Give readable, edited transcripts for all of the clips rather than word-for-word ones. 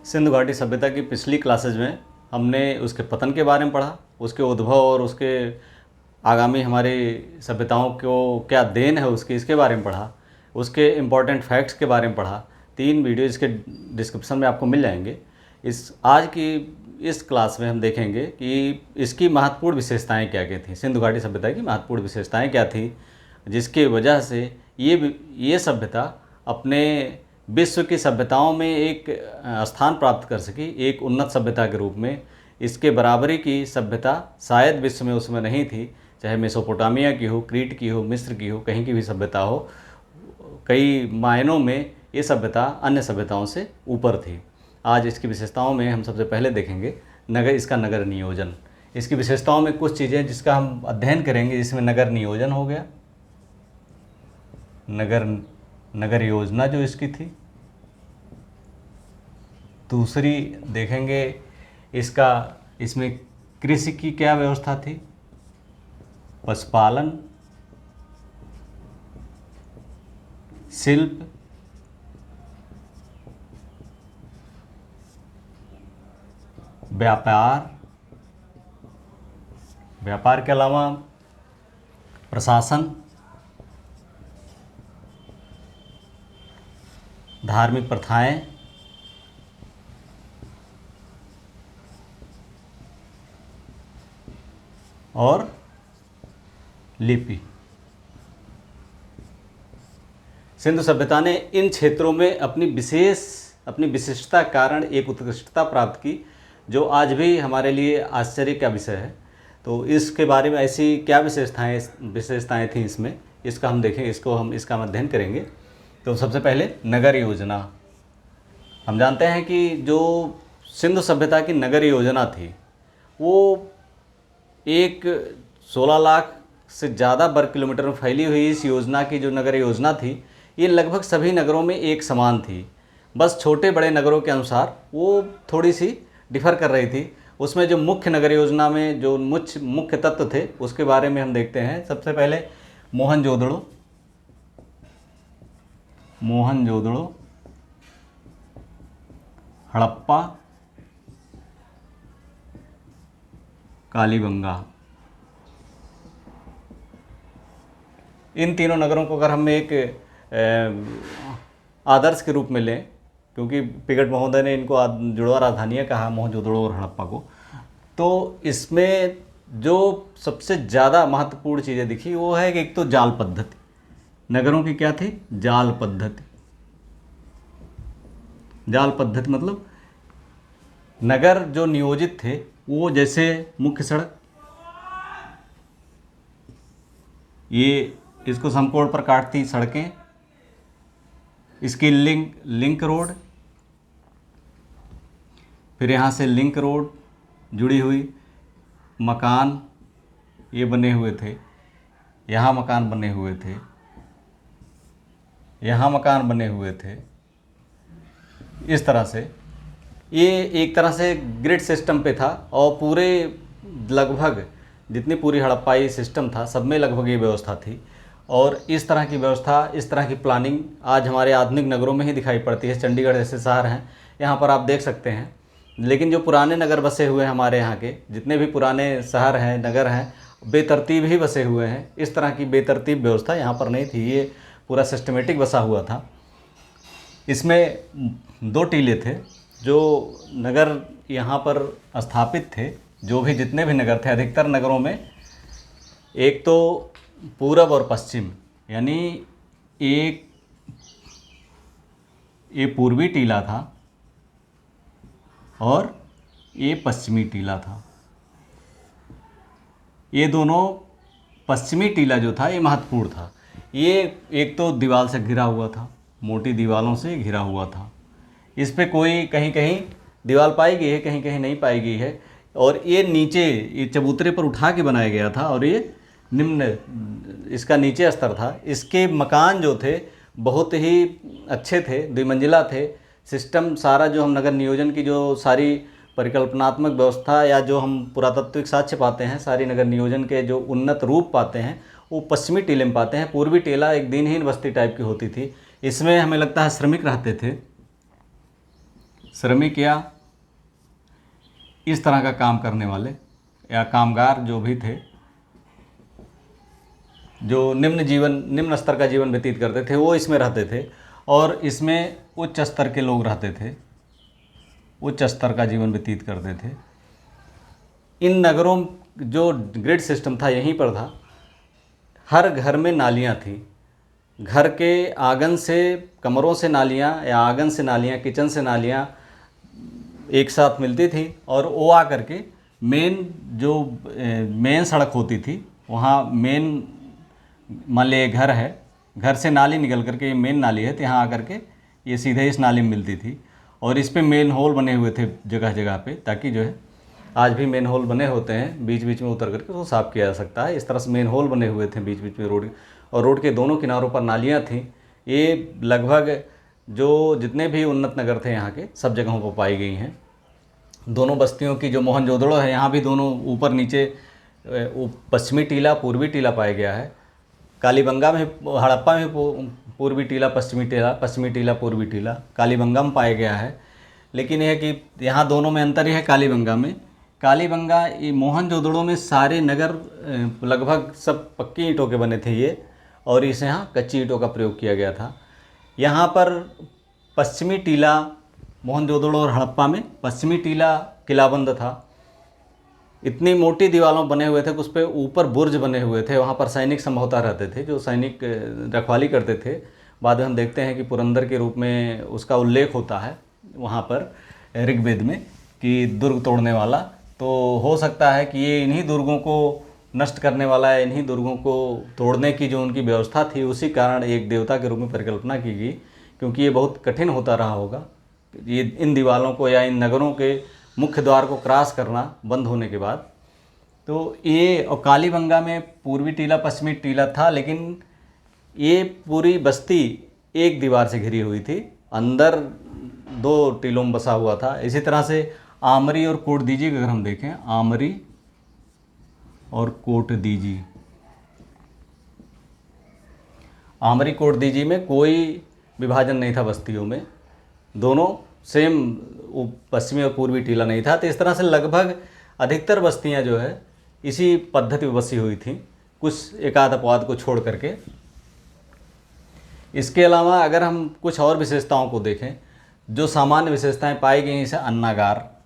सिंधु घाटी सभ्यता की पिछली क्लासेज में हमने उसके पतन के बारे में पढ़ा, उसके उद्भव और उसके आगामी हमारी सभ्यताओं को क्या देन है उसकी, इसके बारे में पढ़ा, उसके इम्पॉर्टेंट फैक्ट्स के बारे में पढ़ा। 3 वीडियो इसके डिस्क्रिप्शन में आपको मिल जाएंगे। आज की इस क्लास में हम देखेंगे कि इसकी महत्वपूर्ण विशेषताएं क्या क्या थी, सिंधु घाटी सभ्यता की महत्वपूर्ण विशेषताएं क्या थी, जिसकी वजह से ये सभ्यता अपने विश्व की सभ्यताओं में एक स्थान प्राप्त कर सकी, एक उन्नत सभ्यता के रूप में। इसके बराबरी की सभ्यता शायद विश्व में उसमें नहीं थी, चाहे मेसोपोटामिया की हो, क्रीट की हो, मिस्र की हो, कहीं की भी सभ्यता हो। कई मायनों में ये सभ्यता अन्य सभ्यताओं से ऊपर थी। आज इसकी विशेषताओं में हम सबसे पहले देखेंगे इसका नगर नियोजन। इसकी विशेषताओं में कुछ चीज़ें जिसका हम अध्ययन करेंगे, जिसमें नगर नियोजन हो गया, नगर योजना जो इसकी थी। दूसरी देखेंगे इसमें कृषि की क्या व्यवस्था थी, पशुपालन, शिल्प, व्यापार के अलावा प्रशासन, धार्मिक प्रथाएं, और लिपि। सिंधु सभ्यता ने इन क्षेत्रों में अपनी विशिष्टता के कारण एक उत्कृष्टता प्राप्त की, जो आज भी हमारे लिए आश्चर्य का विषय है। तो इसके बारे में ऐसी क्या विशेषताएं थी इसमें, इसका हम देखें, इसका हम अध्ययन करेंगे। तो सबसे पहले नगर योजना। हम जानते हैं कि जो सिंधु सभ्यता की नगर योजना थी वो एक 16 लाख से ज़्यादा वर्ग किलोमीटर में फैली हुई इस योजना की जो नगर योजना थी, ये लगभग सभी नगरों में एक समान थी। बस छोटे बड़े नगरों के अनुसार वो थोड़ी सी डिफ़र कर रही थी। उसमें जो मुख्य नगर योजना में जो मुख्य तत्व थे उसके बारे में हम देखते हैं। सबसे पहले मोहनजोदड़ो, हड़प्पा, कालीबंगा। इन तीनों नगरों को अगर हम एक आदर्श के रूप में लें, क्योंकि पिगट महोदय ने इनको जुड़वा राजधानियाँ कहा, मोहनजोदड़ो और हड़प्पा को, तो इसमें जो सबसे ज़्यादा महत्वपूर्ण चीज़ें दिखी वो है कि एक तो जाल पद्धति। नगरों की क्या थी? जाल पद्धति। जाल पद्धति मतलब नगर जो नियोजित थे वो जैसे मुख्य सड़क, ये इसको समकोण पर काटती सड़कें, इसकी लिंक रोड, फिर यहाँ से लिंक रोड जुड़ी हुई, मकान ये बने हुए थे, यहाँ मकान बने हुए थे, यहाँ मकान बने हुए थे। इस तरह से ये एक तरह से ग्रिड सिस्टम पे था, और पूरे लगभग जितनी पूरी हड़प्पाई सिस्टम था सब में लगभग ये व्यवस्था थी। और इस तरह की व्यवस्था, इस तरह की प्लानिंग आज हमारे आधुनिक नगरों में ही दिखाई पड़ती है। चंडीगढ़ जैसे शहर हैं, यहाँ पर आप देख सकते हैं। लेकिन जो पुराने नगर बसे हुए हैं हमारे यहाँ के, जितने भी पुराने शहर हैं, नगर हैं, बेतरतीब ही बसे हुए हैं। इस तरह की बेतरतीब व्यवस्था यहाँ पर नहीं थी, ये पूरा सिस्टमेटिक बसा हुआ था। इसमें 2 टीले थे जो नगर यहाँ पर स्थापित थे। जो भी जितने भी नगर थे, अधिकतर नगरों में एक तो पूरब और पश्चिम, यानी एक ये पूर्वी टीला था और ये पश्चिमी टीला था। ये दोनों, पश्चिमी टीला जो था ये महत्वपूर्ण था। ये एक तो दीवार से घिरा हुआ था, मोटी दीवारों से घिरा हुआ था। इस पे कोई कहीं कहीं दीवार पाई गई है, कहीं कहीं नहीं पाई गई है। और ये नीचे ये चबूतरे पर उठा के बनाया गया था, और ये निम्न इसका नीचे स्तर था। इसके मकान जो थे बहुत ही अच्छे थे, 2 मंजिला थे। सिस्टम सारा जो हम नगर नियोजन की जो सारी परिकल्पनात्मक व्यवस्था या जो हम पुरातात्विक साक्ष्य पाते हैं, सारी नगर नियोजन के जो उन्नत रूप पाते हैं वो पश्चिमी टीले में पाते हैं। पूर्वी टीला एक दिनहीन बस्ती टाइप की होती थी। इसमें हमें लगता है श्रमिक रहते थे, श्रमिक या इस तरह का काम करने वाले या कामगार जो भी थे, जो निम्न स्तर का जीवन व्यतीत करते थे, वो इसमें रहते थे। और इसमें उच्च स्तर के लोग रहते थे, उच्च स्तर का जीवन व्यतीत करते थे। इन नगरों जो ग्रिड सिस्टम था यहीं पर था। हर घर में नालियाँ थी, घर के आंगन से, कमरों से नालियाँ या आंगन से नालियाँ, किचन से नालियाँ एक साथ मिलती थी और वो आ करके मेन सड़क होती थी वहाँ मान लीजिए घर है, घर से नाली निकल करके ये मेन नाली है, तो यहाँ आकर के ये सीधे इस नाली में मिलती थी। और इस पे मेन होल बने हुए थे जगह जगह पे, ताकि जो है आज भी मेन होल बने होते हैं, बीच बीच में उतर करके उसको साफ़ किया जा सकता है। इस तरह से मेन होल बने हुए थे बीच बीच में रोड, और रोड के दोनों किनारों पर नालियाँ थीं। ये लगभग जो जितने भी उन्नत नगर थे यहाँ के सब जगहों पर पाई गई हैं। दोनों बस्तियों की जो मोहनजोदड़ो है, यहाँ भी दोनों ऊपर नीचे पश्चिमी टीला पूर्वी टीला पाया गया है। कालीबंगा में, हड़प्पा में पूर्वी टीला पश्चिमी टीला पूर्वी टीला कालीबंगा में पाया गया है। लेकिन यह है कि यहाँ दोनों में अंतर ही है। कालीबंगा ये मोहनजोदड़ो में सारे नगर लगभग सब पक्की ईंटों के बने थे ये, और इस यहाँ कच्ची ईंटों का प्रयोग किया गया था। यहाँ पर पश्चिमी टीला मोहनजोदड़ो और हड़प्पा में पश्चिमी टीला किलाबंद था। इतनी मोटी दीवारों बने हुए थे कि उस पर ऊपर बुर्ज बने हुए थे। वहाँ पर सैनिक संभवतः रहते थे, जो सैनिक रखवाली करते थे। बाद में हम देखते हैं कि पुरंदर के रूप में उसका उल्लेख होता है वहाँ पर ऋग्वेद में कि दुर्ग तोड़ने वाला। तो हो सकता है कि ये इन्हीं दुर्गों को नष्ट करने वाला है, इन्हीं दुर्गों को तोड़ने की जो उनकी व्यवस्था थी, उसी कारण एक देवता के रूप में परिकल्पना की गई, क्योंकि ये बहुत कठिन होता रहा होगा ये इन दीवारों को या इन नगरों के मुख्य द्वार को क्रॉस करना बंद होने के बाद। तो ये, और कालीबंगा में पूर्वी टीला पश्चिमी टीला था, लेकिन ये पूरी बस्ती एक दीवार से घिरी हुई थी, अंदर दो टीलों में बसा हुआ था। इसी तरह से आमरी और कोटदीजी अगर हम देखें, आमरी और कोटदीजी, आमरी कोटदीजी में कोई विभाजन नहीं था बस्तियों में, दोनों सेम पश्चिमी और पूर्वी टीला नहीं था। तो इस तरह से लगभग अधिकतर बस्तियां जो है इसी पद्धति पर बसी हुई थी, कुछ एकाध अपवाद को छोड़ करके। इसके अलावा अगर हम कुछ और विशेषताओं को देखें, जो सामान्य विशेषताएं पाई गई, जैसे अन्नागार,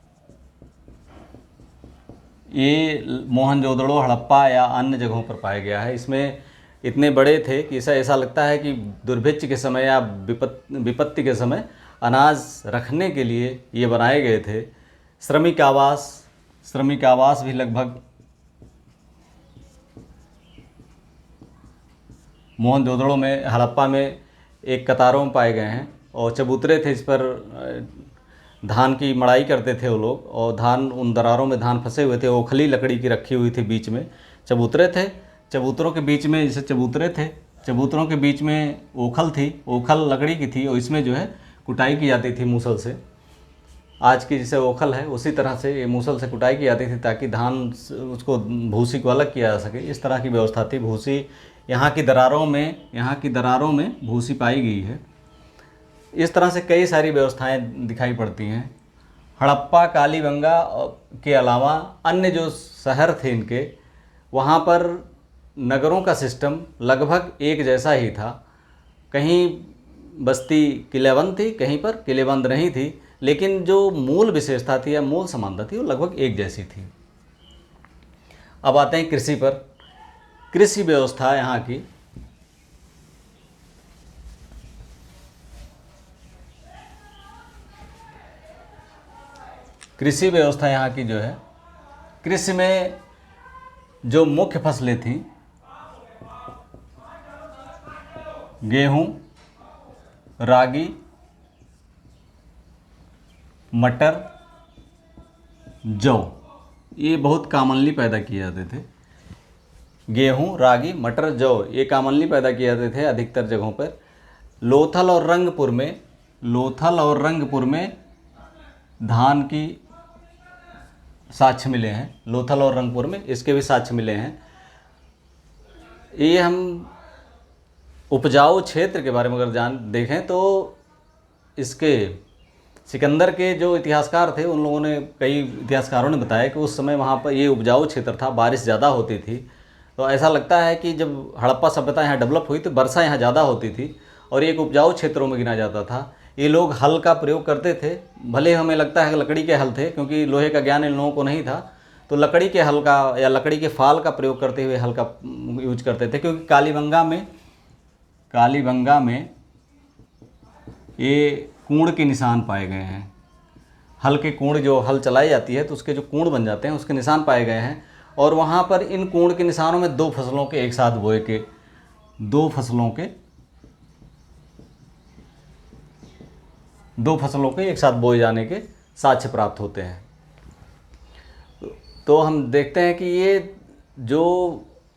ये मोहनजोदड़ो हड़प्पा या अन्य जगहों पर पाया गया है। इसमें इतने बड़े थे कि ऐसा लगता है कि दुर्भिक्ष के समय या विपत्ति के समय अनाज रखने के लिए ये बनाए गए थे। श्रमिक आवास भी लगभग मोहनजोदड़ो में, हड़प्पा में एक कतारों में पाए गए हैं। और चबूतरे थे, इस पर धान की मड़ाई करते थे वो लोग, और धान, उन दरारों में धान फंसे हुए थे, ओखली लकड़ी की रखी हुई थी, बीच में चबूतरे थे। चबूतरों के बीच में, जैसे चबूतरे थे, चबूतरों के बीच में ओखल थी, ओखल लकड़ी की थी, और इसमें जो है कुटाई की जाती थी मूसल से। आज की जैसे ओखल है उसी तरह से ये मूसल से कुटाई की जाती थी, ताकि धान उसको भूसी को अलग किया जा सके। इस तरह की व्यवस्था थी। भूसी यहाँ की दरारों में भूसी पाई गई है। इस तरह से कई सारी व्यवस्थाएं दिखाई पड़ती हैं। हड़प्पा कालीबंगा के अलावा अन्य जो शहर थे इनके, वहाँ पर नगरों का सिस्टम लगभग एक जैसा ही था। कहीं बस्ती किलेबंद थी, कहीं पर किलेबंद नहीं थी, लेकिन जो मूल विशेषता थी या मूल समानता थी वो लगभग एक जैसी थी। अब आते हैं कृषि पर। कृषि व्यवस्था यहाँ की, जो है, कृषि में जो मुख्य फसलें थीं, गेहूं, रागी, मटर, जौ, ये बहुत कॉमनली पैदा किए जाते थे। गेहूं, रागी, मटर, जौ ये कॉमनली पैदा किए जाते थे अधिकतर जगहों पर। लोथल और रंगपुर में धान की साक्ष्य मिले हैं। लोथल और रंगपुर में इसके भी साक्ष्य मिले हैं। ये हम उपजाऊ क्षेत्र के बारे में अगर देखें तो इसके सिकंदर के जो इतिहासकार थे उन लोगों ने, कई इतिहासकारों ने बताया कि उस समय वहाँ पर ये उपजाऊ क्षेत्र था, बारिश ज़्यादा होती थी। तो ऐसा लगता है कि जब हड़प्पा सभ्यता यहाँ डेवलप हुई तो वर्षा यहाँ ज़्यादा होती थी और एक उपजाऊ क्षेत्रों में गिना जाता था। ये लोग हल का प्रयोग करते थे, भले हमें लगता है कि लकड़ी के हल थे, क्योंकि लोहे का ज्ञान इन लोगों को नहीं था, तो लकड़ी के हल का या लकड़ी के फाल का प्रयोग करते हुए हल का यूज करते थे। क्योंकि कालीबंगा में ये कूड़ के निशान पाए गए हैं, हल के कूड़, जो हल चलाई जाती है तो उसके जो कूड़ बन जाते हैं उसके निशान पाए गए हैं। और वहाँ पर इन कूड़ के निशानों में दो फसलों के एक साथ बोए के दो फसलों के एक साथ बोए जाने के साक्ष्य प्राप्त होते हैं। तो हम देखते हैं कि ये जो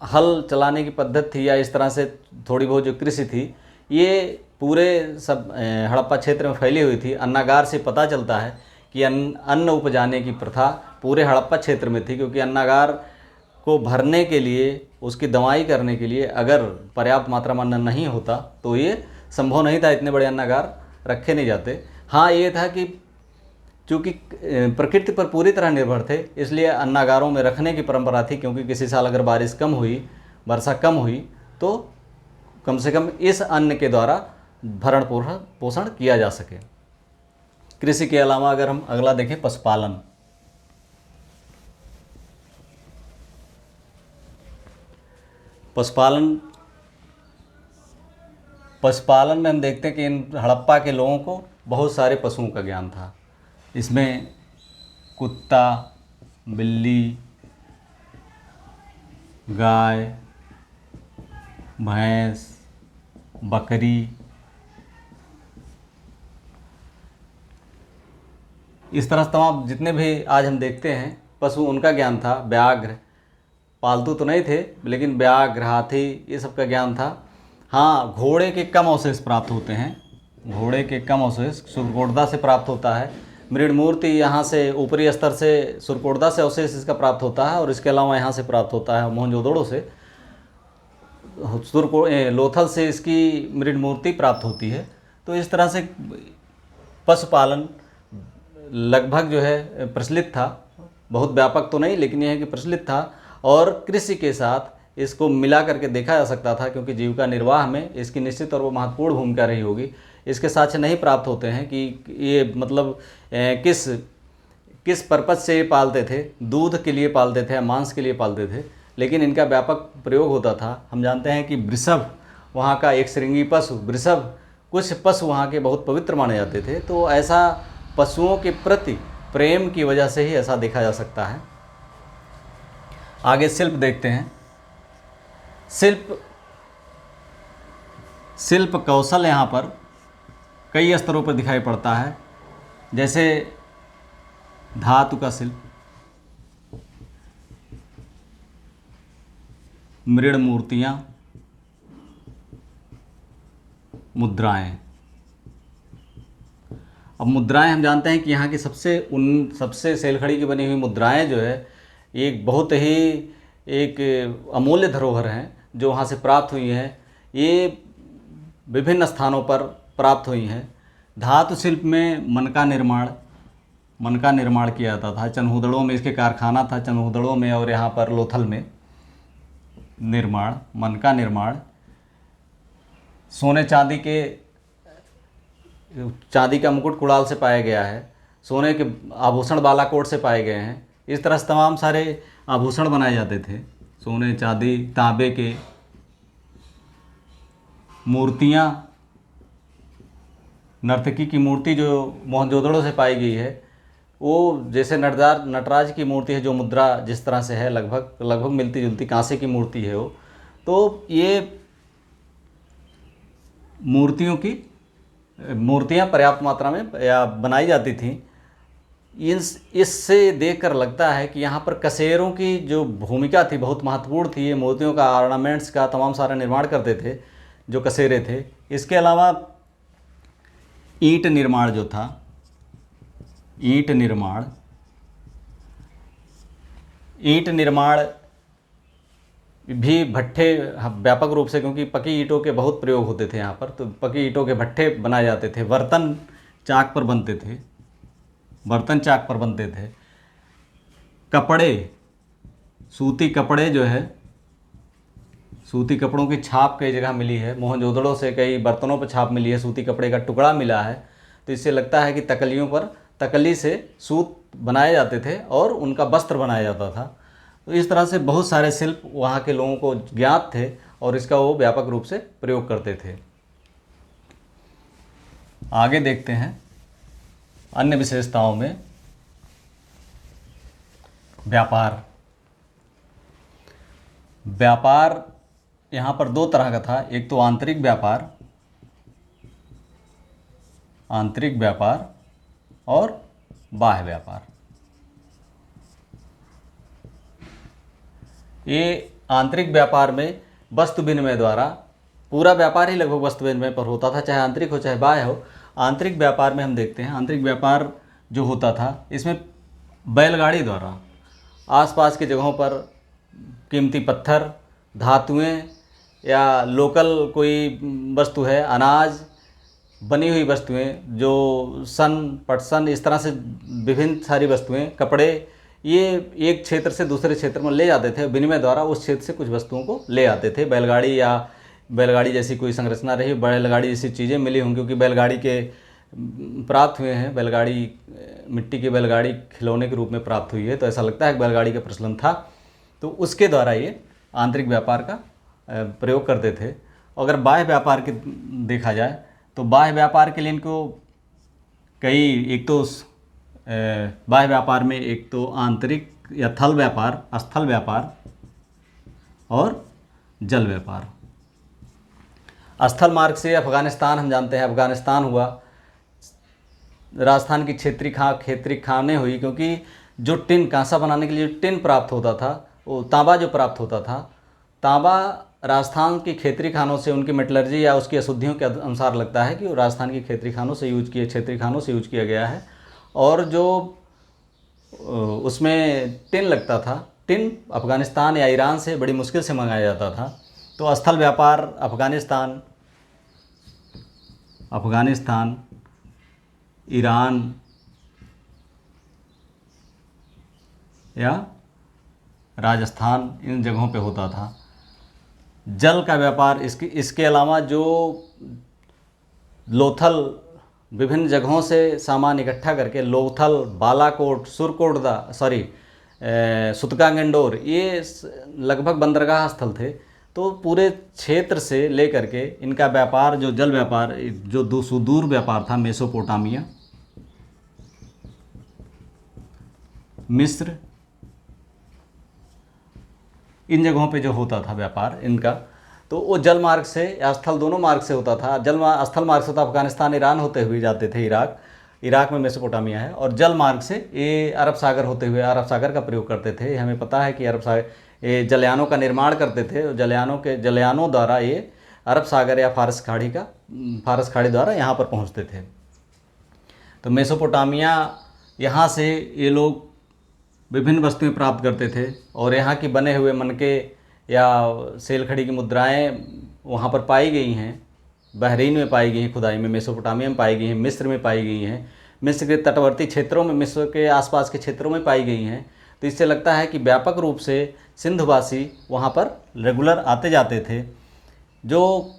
हल चलाने की पद्धति थी या इस तरह से थोड़ी बहुत जो कृषि थी, ये पूरे सब हड़प्पा क्षेत्र में फैली हुई थी। अन्नागार से पता चलता है कि अन्न उपजाने की प्रथा पूरे हड़प्पा क्षेत्र में थी, क्योंकि अन्नागार को भरने के लिए, उसकी दवाई करने के लिए अगर पर्याप्त मात्रा में अन्न नहीं होता तो ये संभव नहीं था, इतने बड़े अन्नागार रखे नहीं जाते। हाँ, ये था कि चूँकि प्रकृति पर पूरी तरह निर्भर थे, इसलिए अन्नागारों में रखने की परंपरा थी, क्योंकि किसी साल अगर बारिश कम हुई, वर्षा कम हुई, तो कम से कम इस अन्न के द्वारा भरण पोषण किया जा सके। कृषि के अलावा अगर हम अगला देखें, पशुपालन। पशुपालन में हम देखते हैं कि इन हड़प्पा के लोगों को बहुत सारे पशुओं का ज्ञान था। इसमें कुत्ता, बिल्ली, गाय, भैंस, बकरी, इस तरह तमाम जितने भी आज हम देखते हैं पशु, उनका ज्ञान था। व्याघ्र, पालतू तो नहीं थे, लेकिन व्याघ्र, हाथी, ये सब का ज्ञान था। हाँ, घोड़े के कम अवशेष प्राप्त होते हैं, घोड़े के कम अवशेष सुरकोटदा से प्राप्त होता है। मृण मूर्ति यहाँ से ऊपरी स्तर से सुरकोटदा से अवशेष इसका प्राप्त होता है, और इसके अलावा यहाँ से प्राप्त होता है मोहनजोदड़ो से, लोथल से इसकी मृण मूर्ति प्राप्त होती है। तो इस तरह से पशुपालन लगभग जो है प्रचलित था, बहुत व्यापक तो नहीं, लेकिन यह है कि प्रचलित था। और कृषि के साथ इसको मिला करके देखा जा सकता था, क्योंकि जीविका निर्वाह में इसकी निश्चित और वो महत्वपूर्ण भूमिका रही होगी। इसके साक्ष्य नहीं प्राप्त होते हैं कि ये मतलब किस पर्पज से ये पालते थे, दूध के लिए पालते थे या मांस के लिए पालते थे, लेकिन इनका व्यापक प्रयोग होता था। हम जानते हैं कि वृषभ वहाँ का एक श्रृंगी पशु, वृषभ, कुछ पशु वहाँ के बहुत पवित्र माने जाते थे। तो ऐसा पशुओं के प्रति प्रेम की वजह से ही ऐसा देखा जा सकता है। आगे शिल्प देखते हैं। शिल्प कौशल यहाँ पर कई स्तरों पर दिखाई पड़ता है, जैसे धातु का शिल्प, मृण मूर्तियाँ, मुद्राएं। अब मुद्राएं हम जानते हैं कि यहाँ की सबसे सेलखड़ी की बनी हुई मुद्राएं जो है, एक बहुत ही एक अमूल्य धरोहर हैं जो वहाँ से प्राप्त हुई हैं। ये विभिन्न स्थानों पर प्राप्त हुई हैं। धातु शिल्प में मन का निर्माण किया जाता था। चनहुदड़ों में इसके कारखाना था, चनहुदड़ों में और यहाँ पर लोथल में मन का निर्माण। सोने चांदी का मुकुट कुड़ाल से पाया गया है। सोने के आभूषण बालाकोट से पाए गए हैं। इस तरह से तमाम सारे आभूषण बनाए जाते थे, सोने, चांदी, तांबे के। मूर्तियाँ, नर्तकी की मूर्ति जो मोहनजोदड़ो से पाई गई है, वो जैसे नटराज की मूर्ति है, जो मुद्रा जिस तरह से है लगभग मिलती जुलती कांसे की मूर्ति है वो। तो ये मूर्तियाँ पर्याप्त मात्रा में या बनाई जाती थी। इससे देखकर लगता है कि यहाँ पर कसेरों की जो भूमिका थी बहुत महत्वपूर्ण थी। ये मूर्तियों का, ऑर्नामेंट्स का तमाम सारा निर्माण करते थे जो कसेरे थे। इसके अलावा ईंट निर्माण जो था, ईंट निर्माण भी भट्ठे व्यापक रूप से, क्योंकि पकी ईंटों के बहुत प्रयोग होते थे यहाँ पर, तो पकी ईंटों के भट्ठे बनाए जाते थे। बर्तन चाक पर बनते थे, बर्तन चाक पर बनते थे। कपड़े, सूती कपड़े जो है, सूती कपड़ों की छाप कई जगह मिली है। मोहनजोदड़ो से कई बर्तनों पर छाप मिली है, सूती कपड़े का टुकड़ा मिला है। तो इससे लगता है कि तकलियों पर, तकली से सूत बनाए जाते थे और उनका वस्त्र बनाया जाता था। तो इस तरह से बहुत सारे शिल्प वहाँ के लोगों को ज्ञात थे और इसका वो व्यापक रूप से प्रयोग करते थे। आगे देखते हैं अन्य विशेषताओं में व्यापार। व्यापार यहाँ पर दो तरह का था, एक तो आंतरिक व्यापार, आंतरिक व्यापार और बाह्य व्यापार। ये आंतरिक व्यापार में वस्तु विनिमय द्वारा, पूरा व्यापार ही लगभग वस्तु विनिमय पर होता था, चाहे आंतरिक हो चाहे बाह्य हो। आंतरिक व्यापार में हम देखते हैं, आंतरिक व्यापार जो होता था इसमें बैलगाड़ी द्वारा आसपास की जगहों पर कीमती पत्थर, धातुएं या लोकल कोई वस्तु है, अनाज, बनी हुई वस्तुएं जो सन, पटसन, इस तरह से विभिन्न सारी वस्तुएं, कपड़े, ये एक क्षेत्र से दूसरे क्षेत्र में ले जाते थे। विनिमय द्वारा उस क्षेत्र से कुछ वस्तुओं को ले आते थे। बैलगाड़ी या बैलगाड़ी जैसी कोई संरचना रही, बैलगाड़ी जैसी चीज़ें मिली होंगी, क्योंकि बैलगाड़ी के प्राप्त हुए हैं, बैलगाड़ी मिट्टी की बैलगाड़ी खिलौने के रूप में प्राप्त हुई है, तो ऐसा लगता है कि बैलगाड़ी का प्रचलन था। तो उसके द्वारा ये आंतरिक व्यापार का प्रयोग करते थे। अगर बाह्य व्यापार के देखा जाए तो बाह्य व्यापार के लिए इनको कई, एक तो बाह्य व्यापार में एक तो आंतरिक या थल व्यापार, स्थल व्यापार और जल व्यापार। स्थल मार्ग से अफ़गानिस्तान, हम जानते हैं अफ़गानिस्तान हुआ, राजस्थान की क्षेत्रीय खानें हुई, क्योंकि जो टिन, कांसा बनाने के लिए जो टिन प्राप्त होता था, वो तांबा जो प्राप्त होता था, तांबा राजस्थान की क्षेत्रीय खानों से, उनकी मेटलर्जी या उसकी अशुद्धियों के अनुसार लगता है कि वो राजस्थान की क्षेत्रीय खानों से यूज किया गया है। और जो उसमें टिन लगता था, टिन अफ़गानिस्तान या ईरान से बड़ी मुश्किल से मंगाया जाता था। तो स्थल व्यापार अफ़गानिस्तान, ईरान या राजस्थान, इन जगहों पे होता था। जल का व्यापार, इसके अलावा जो लोथल, विभिन्न जगहों से सामान इकट्ठा करके लोथल, बालाकोट, सुतकांगेंडोर, ये लगभग बंदरगाह स्थल थे। तो पूरे क्षेत्र से लेकर के इनका व्यापार, जो जल व्यापार, जो सुदूर व्यापार था, मेसोपोटामिया, मिस्र, इन जगहों पे जो होता था व्यापार इनका, तो वो जल मार्ग से या स्थल, दोनों मार्ग से होता था। स्थल मार्ग से तो अफ़गानिस्तान, ईरान होते हुए जाते थे इराक में मेसोपोटामिया है, और जल मार्ग से ये अरब सागर होते हुए, अरब सागर का प्रयोग करते थे। हमें पता है कि अरब सागर, ये जलयानों का निर्माण करते थे, जलयानों द्वारा ये अरब सागर या फारस खाड़ी द्वारा यहाँ पर पहुँचते थे। तो मेसोपोटामिया, यहाँ से ये लोग विभिन्न वस्तुएं प्राप्त करते थे, और यहाँ की बने हुए मनके या सेलखड़ी की मुद्राएं वहाँ पर पाई गई हैं। बहरीन में पाई गई हैं, खुदाई में मेसोपोटामिया में पाई गई हैं, मिस्र में पाई गई हैं, मिस्र के तटवर्ती क्षेत्रों में, मिस्र के आसपास के क्षेत्रों में पाई गई हैं। तो इससे लगता है कि व्यापक रूप से सिंधवासी वहाँ पर रेगुलर आते जाते थे। जो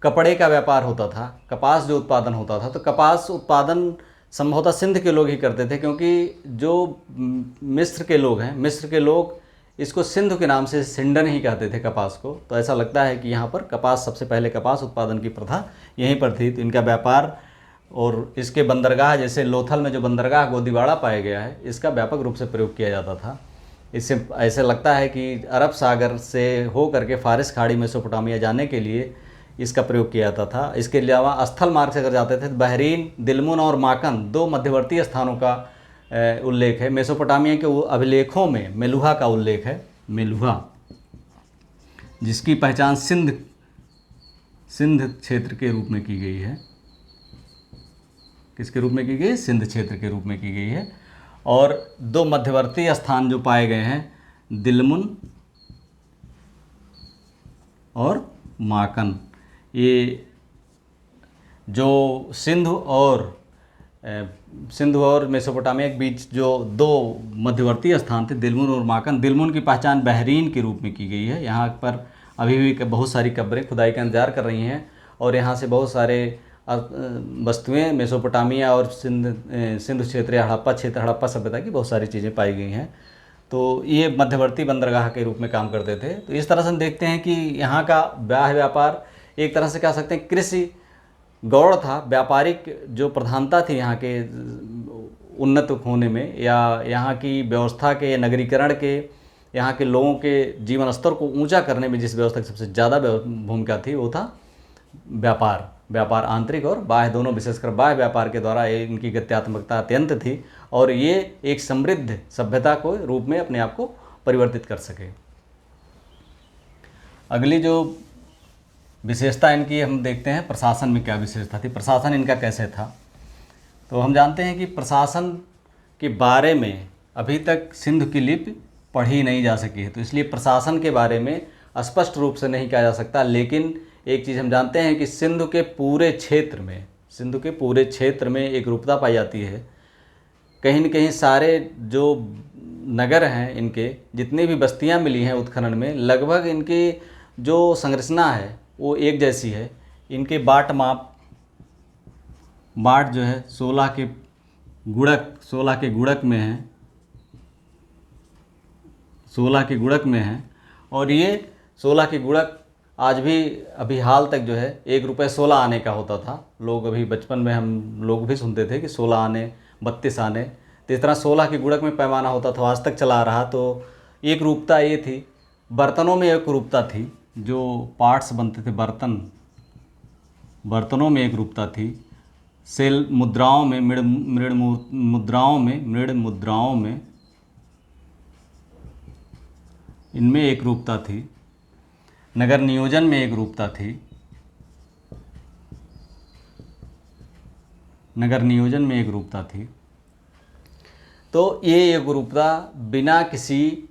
कपड़े का व्यापार होता था, कपास जो उत्पादन होता था, तो कपास उत्पादन संभवतः सिंध के लोग ही करते थे, क्योंकि जो मिस्र के लोग इसको सिंधु के नाम से सिंडन ही कहते थे कपास को। तो ऐसा लगता है कि यहाँ पर कपास, सबसे पहले कपास उत्पादन की प्रथा यहीं पर थी। तो इनका व्यापार और इसके बंदरगाह, जैसे लोथल में जो बंदरगाह गोदीवाड़ा पाया गया है, इसका व्यापक रूप से प्रयोग किया जाता था। इससे ऐसे लगता है कि अरब सागर से हो करके फारस खाड़ी मेसोपोटामिया जाने के लिए इसका प्रयोग किया जाता था। इसके अलावा स्थल मार्ग से अगर जाते थे तो बहरीन, दिलमुन और माकन, दो मध्यवर्ती स्थानों का उल्लेख है। मेसोपोटामिया के अभिलेखों में मेलुहा का उल्लेख है, मेलुहा, जिसकी पहचान सिंध क्षेत्र के रूप में की गई है। किसके रूप में की गई? सिंध क्षेत्र के रूप में की गई है। और दो मध्यवर्ती स्थान जो पाए गए हैं, दिलमुन और माकन, ये जो सिंध और सिंधु और मेसोपोटामिया के बीच जो दो मध्यवर्ती स्थान थे, दिलमुन और माकन, दिलमुन की पहचान बहरीन के रूप में की गई है। यहाँ पर अभी भी बहुत सारी कब्रें खुदाई का इंतजार कर रही हैं और यहाँ से बहुत सारे वस्तुएं मेसोपोटामिया और सिंधु क्षेत्र या हड़प्पा सभ्यता की बहुत सारी चीज़ें पाई गई हैं। तो ये मध्यवर्ती बंदरगाह के रूप में काम करते थे। तो इस तरह से हम देखते हैं कि यहाँ का ब्याह व्यापार एक तरह से कह सकते हैं कृषि गौड़ था, व्यापारिक जो प्रधानता थी यहाँ के उन्नत होने में या यहाँ की व्यवस्था के, नगरीकरण के, यहाँ के लोगों के जीवन स्तर को ऊंचा करने में जिस व्यवस्था की सबसे ज़्यादा भूमिका थी वो था व्यापार आंतरिक और बाह्य दोनों, विशेषकर बाह्य व्यापार के द्वारा इनकी गत्यात्मकता अत्यंत थी और ये एक समृद्ध सभ्यता को रूप में अपने आप को परिवर्तित कर सके। अगली जो विशेषता इनकी हम देखते हैं, प्रशासन में क्या विशेषता थी, प्रशासन इनका कैसे था। तो हम जानते हैं कि प्रशासन के बारे में अभी तक सिंधु की लिपि पढ़ी नहीं जा सकी है, तो इसलिए प्रशासन के बारे में स्पष्ट रूप से नहीं कहा जा सकता। लेकिन एक चीज़ हम जानते हैं कि सिंधु के पूरे क्षेत्र में एक रूपता पाई जाती है। कहीं न कहीं सारे जो नगर हैं, इनके जितनी भी बस्तियां मिली हैं उत्खनन में, लगभग इनकी जो संरचना है वो एक जैसी है। इनके बाट जो है 16 के गुणक में है, 16 के गुणक में है और ये 16 के गुणक आज भी अभी हाल तक जो है 1 रुपये 16 आने का होता था। लोग अभी बचपन में हम लोग भी सुनते थे कि 16 आने, 32 आने, तो इस तरह 16 के गुणक में पैमाना होता था, आज तक चला रहा। तो एक रूपता ये थी। बर्तनों में एक रूपता थी, जो पार्ट्स बनते थे बर्तनों में एक रूपता थी। सेल मुद्राओं में, मृण मुद्राओं में इनमें एक रूपता थी। नगर नियोजन में एक रूपता थी। तो ये एक रूपता बिना किसी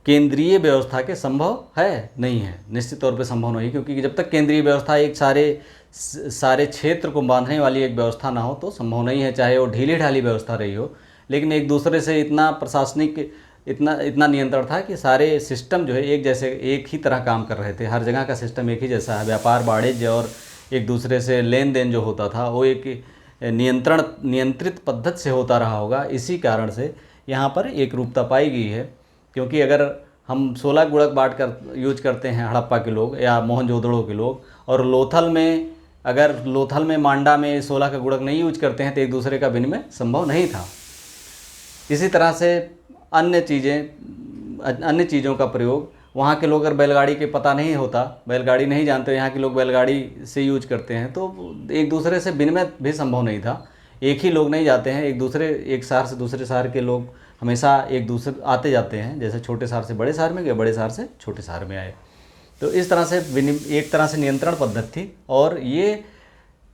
केंद्रीय व्यवस्था के संभव है नहीं है, निश्चित तौर पे संभव नहीं, क्योंकि जब तक केंद्रीय व्यवस्था एक सारे क्षेत्र को बांधने वाली एक व्यवस्था ना हो तो संभव नहीं है, चाहे वो ढीली ढाली व्यवस्था रही हो। लेकिन एक दूसरे से इतना प्रशासनिक इतना नियंत्रण था कि सारे सिस्टम जो है एक ही तरह काम कर रहे थे। हर जगह का सिस्टम एक ही जैसा है। व्यापार वाणिज्य और एक दूसरे से लेन देन जो होता था वो एक नियंत्रित पद्धति से होता रहा होगा। इसी कारण से यहाँ पर एक रूपता पाई गई है। क्योंकि अगर हम 16 गुणक बांट कर यूज करते हैं हड़प्पा के लोग या मोहनजोदड़ो के लोग, और लोथल में मांडा में 16 का गुणक नहीं यूज करते हैं, तो एक दूसरे का विनिमय संभव नहीं था। इसी तरह से अन्य चीज़ों का प्रयोग, वहाँ के लोग अगर बैलगाड़ी के पता नहीं होता, बैलगाड़ी नहीं जानते, यहाँ के लोग बैलगाड़ी से यूज करते हैं, तो एक दूसरे से विनिमय भी संभव नहीं था। एक ही लोग नहीं जाते हैं, एक शहर से दूसरे शहर के लोग हमेशा एक दूसरे आते जाते हैं, जैसे छोटे शहर से बड़े शहर में गए, बड़े शहर से छोटे शहर में आए। तो इस तरह से एक तरह से नियंत्रण पद्धति थी। और ये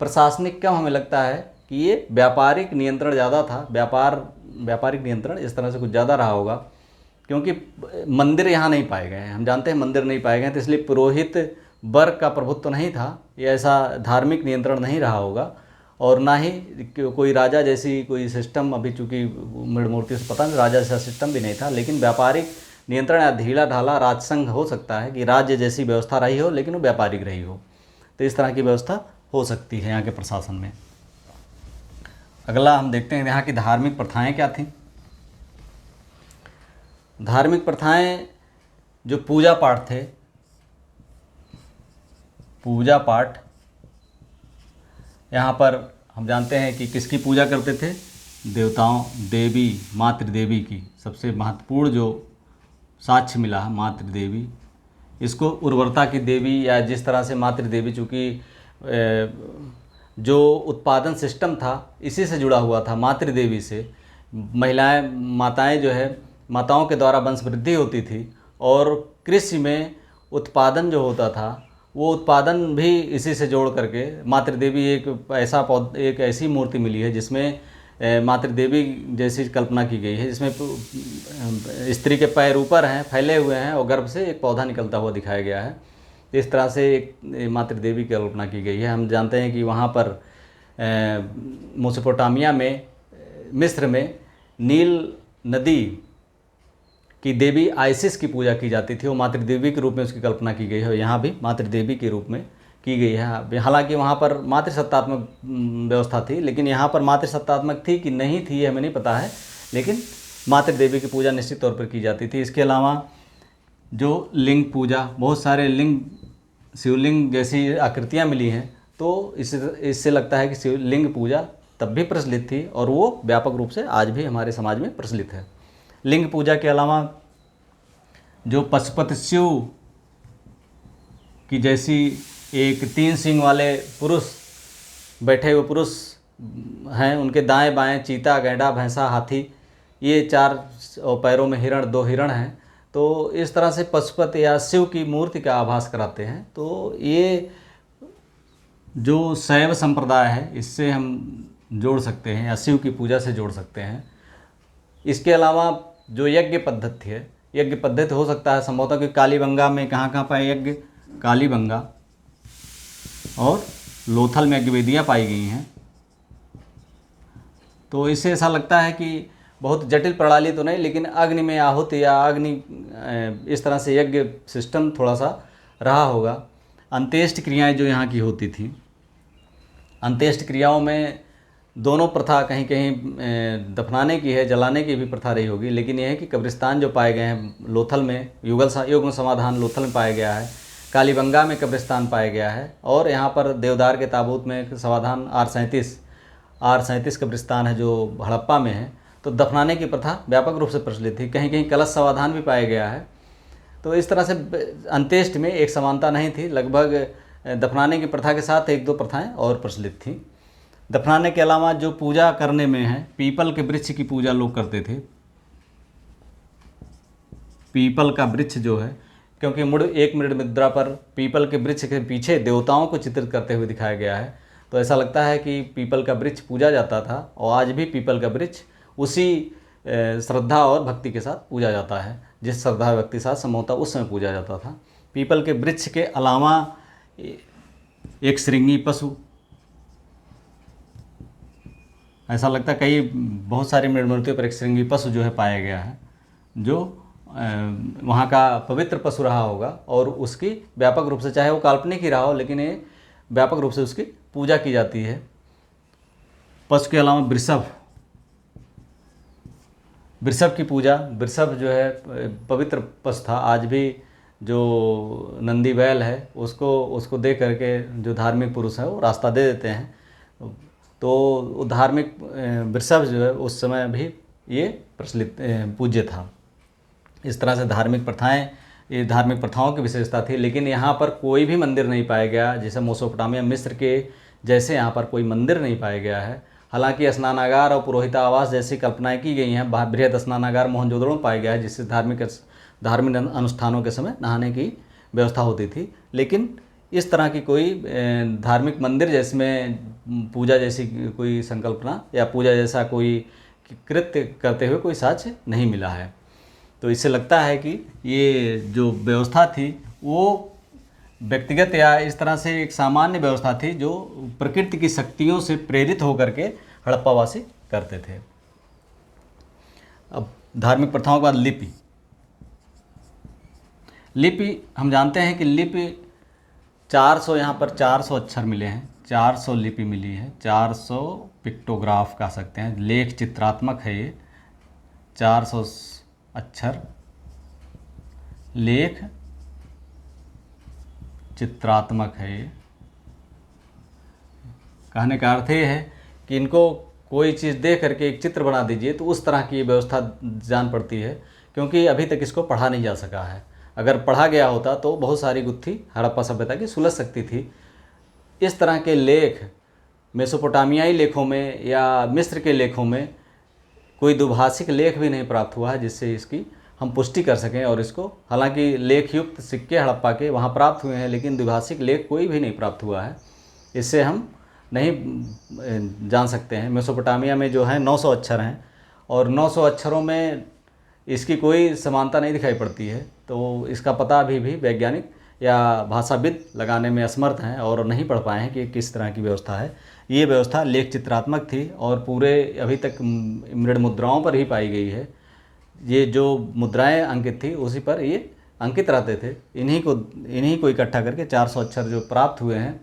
प्रशासनिक कम हमें लगता है कि ये व्यापारिक नियंत्रण ज़्यादा था। व्यापारिक नियंत्रण इस तरह से कुछ ज़्यादा रहा होगा, क्योंकि मंदिर यहाँ नहीं पाए गए हैं। हम जानते हैं मंदिर नहीं पाए गए हैं, तो इसलिए पुरोहित वर्ग का प्रभुत्व नहीं था, या ऐसा धार्मिक नियंत्रण नहीं रहा होगा। और ना ही कोई राजा जैसी कोई सिस्टम, अभी चूँकि मूर्ति से पता नहीं, राजा जैसा सिस्टम भी नहीं था। लेकिन व्यापारिक नियंत्रण या ढीला ढाला राजसंघ हो सकता है कि राज्य जैसी व्यवस्था रही हो लेकिन वो व्यापारिक रही हो। तो इस तरह की व्यवस्था हो सकती है यहाँ के प्रशासन में। अगला हम देखते हैं यहाँ की धार्मिक प्रथाएं क्या थीं। धार्मिक प्रथाएं जो पूजा पाठ थे, पूजा पाठ यहाँ पर हम जानते हैं कि किसकी पूजा करते थे, देवताओं, देवी, मातृदेवी की। सबसे महत्वपूर्ण जो साक्ष्य मिला है मातृदेवी, इसको उर्वरता की देवी, या जिस तरह से मातृदेवी चूँकि जो उत्पादन सिस्टम था इसी से जुड़ा हुआ था, मातृदेवी से माताएं जो है, माताओं के द्वारा वंश वृद्धि होती थी। और कृषि में उत्पादन जो होता था वो उत्पादन भी इसी से जोड़ करके मातृदेवी एक ऐसी मूर्ति मिली है जिसमें मातृदेवी जैसी कल्पना की गई है, जिसमें स्त्री के पैर ऊपर हैं, फैले हुए हैं, और गर्भ से एक पौधा निकलता हुआ दिखाया गया है। इस तरह से एक मातृदेवी की कल्पना की गई है। हम जानते हैं कि वहाँ पर मेसोपोटामिया में, मिस्र में नील नदी की देवी आइसिस की पूजा की जाती थी। वो मातृदेवी के रूप में उसकी कल्पना की गई है। यहाँ भी मातृदेवी के रूप में की गई है। हालांकि वहाँ पर मातृसत्तात्मक व्यवस्था थी, लेकिन यहाँ पर मातृसत्तात्मक थी कि नहीं थी ये हमें नहीं पता है, लेकिन मातृदेवी की पूजा निश्चित तौर पर की जाती थी। इसके अलावा जो लिंग पूजा, बहुत सारे लिंग, शिवलिंग जैसी आकृतियाँ मिली हैं, तो इससे लगता है कि शिवलिंग पूजा तब भी प्रचलित थी और वो व्यापक रूप से आज भी हमारे समाज में प्रचलित है। लिंग पूजा के अलावा जो पशुपति शिव की जैसी एक 3 सींग वाले पुरुष, बैठे हुए पुरुष हैं, उनके दाएं बाएं चीता, गैंडा, भैंसा, हाथी, ये 4 पैरों में हिरण, 2 हिरण हैं। तो इस तरह से पशुपति या शिव की मूर्ति का आभास कराते हैं। तो ये जो शैव संप्रदाय है, इससे हम जोड़ सकते हैं या शिव की पूजा से जोड़ सकते हैं। इसके अलावा जो यज्ञ पद्धति है, यज्ञ पद्धति हो सकता है संभवतः कि कालीबंगा में कहाँ पाए यज्ञ, कालीबंगा और लोथल में यज्ञ वेदियाँ पाई गई हैं। तो इससे ऐसा लगता है कि बहुत जटिल प्रणाली तो नहीं, लेकिन अग्नि में आहुति या अग्नि इस तरह से यज्ञ सिस्टम थोड़ा सा रहा होगा। अंत्येष्ट क्रियाएं जो यहाँ की होती थी, अंत्येष्ट क्रियाओं में दोनों प्रथा, कहीं कहीं दफनाने की है, जलाने की भी प्रथा रही होगी, लेकिन यह है कि कब्रिस्तान जो पाए गए हैं लोथल में, युग्म समाधान लोथल में पाया गया है, कालीबंगा में कब्रिस्तान पाया गया है, और यहाँ पर देवदार के ताबूत में समाधान R37 कब्रिस्तान है जो हड़प्पा में है। तो दफनाने की प्रथा व्यापक रूप से प्रचलित थी। कहीं कहीं कलश समाधान भी पाया गया है। तो इस तरह से अंत्येष्ट में एक समानता नहीं थी, लगभग दफनाने की प्रथा के साथ 1-2 प्रथाएं और प्रचलित थीं। दफनाने के अलावा जो पूजा करने में है, पीपल के वृक्ष की पूजा लोग करते थे। पीपल का वृक्ष जो है, क्योंकि एक मिनट मुद्रा पर पीपल के वृक्ष के पीछे देवताओं को चित्रित करते हुए दिखाया गया है, तो ऐसा लगता है कि पीपल का वृक्ष पूजा जाता था और आज भी पीपल का वृक्ष उसी श्रद्धा और भक्ति के साथ पूजा जाता है, जिस श्रद्धा भक्ति के साथ संभवतः उस समय पूजा जाता था। पीपल के वृक्ष के अलावा एक श्रृंगी पशु, ऐसा लगता है कई बहुत सारी मूर्तियों पर एक श्रृंगी पशु जो है पाया गया है, जो वहाँ का पवित्र पशु रहा होगा और उसकी व्यापक रूप से, चाहे वो काल्पनिक ही रहा हो, लेकिन ये व्यापक रूप से उसकी पूजा की जाती है। पशु के अलावा वृषभ की पूजा, वृषभ जो है पवित्र पशु था। आज भी जो नंदी बैल है उसको देख करके जो धार्मिक पुरुष है वो रास्ता दे देते हैं। तो धार्मिक वृषभ जो है उस समय भी ये प्रचलित पूज्य था। इस तरह से धार्मिक प्रथाएं, ये धार्मिक प्रथाओं की विशेषता थी। लेकिन यहाँ पर कोई भी मंदिर नहीं पाया गया, जैसे मेसोपोटामिया मिस्र के जैसे यहाँ पर कोई मंदिर नहीं पाया गया है। हालांकि स्नानागार और पुरोहितावास जैसी कल्पनाएं की गई हैं। बृहद स्नानागार मोहनजोदड़ो में पाया गया है, जिससे धार्मिक अनुष्ठानों के समय नहाने की व्यवस्था होती थी। लेकिन इस तरह की कोई धार्मिक मंदिर जिसमें पूजा जैसी कोई संकल्पना या पूजा जैसा कोई कृत्य करते हुए कोई साक्ष्य नहीं मिला है। तो इससे लगता है कि ये जो व्यवस्था थी वो व्यक्तिगत या इस तरह से एक सामान्य व्यवस्था थी जो प्रकृति की शक्तियों से प्रेरित होकर के हड़प्पावासी करते थे। अब धार्मिक प्रथाओं के बाद लिपि हम जानते हैं कि लिपि 400, यहाँ पर 400 अक्षर मिले हैं, 400 लिपि मिली है, 400 पिक्टोग्राफ कह सकते हैं, लेख चित्रात्मक है ये, 400 अक्षर लेख चित्रात्मक है ये। कहने का अर्थ ये है कि इनको कोई चीज़ देख करके एक चित्र बना दीजिए तो उस तरह की व्यवस्था जान पड़ती है, क्योंकि अभी तक इसको पढ़ा नहीं जा सका है। अगर पढ़ा गया होता तो बहुत सारी गुत्थी हड़प्पा सभ्यता की सुलझ सकती थी। इस तरह के लेख मेसोपोटामियाई लेखों में या मिस्र के लेखों में कोई दुभाषिक लेख भी नहीं प्राप्त हुआ है जिससे इसकी हम पुष्टि कर सकें। और इसको, हालांकि लेखयुक्त सिक्के हड़प्पा के वहाँ प्राप्त हुए हैं, लेकिन द्विभाषिक लेख कोई भी नहीं प्राप्त हुआ है। इससे हम नहीं जान सकते हैं। मेसोपोटामिया में जो है 900 अक्षर हैं और 900 अक्षरों में इसकी कोई समानता नहीं दिखाई पड़ती है। तो इसका पता अभी भी वैज्ञानिक या भाषाविद लगाने में असमर्थ हैं और नहीं पढ़ पाए हैं कि किस तरह की व्यवस्था है। ये व्यवस्था लेख चित्रात्मक थी और पूरे अभी तक मृद मुद्राओं पर ही पाई गई है। ये जो मुद्राएं अंकित थी उसी पर ये अंकित रहते थे। इन्हीं को इकट्ठा करके 400 अक्षर जो प्राप्त हुए हैं,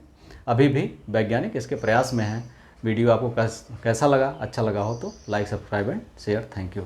अभी भी वैज्ञानिक इसके प्रयास में हैं। वीडियो आपको कैसा लगा? अच्छा लगा हो तो like, subscribe and share. Thank you.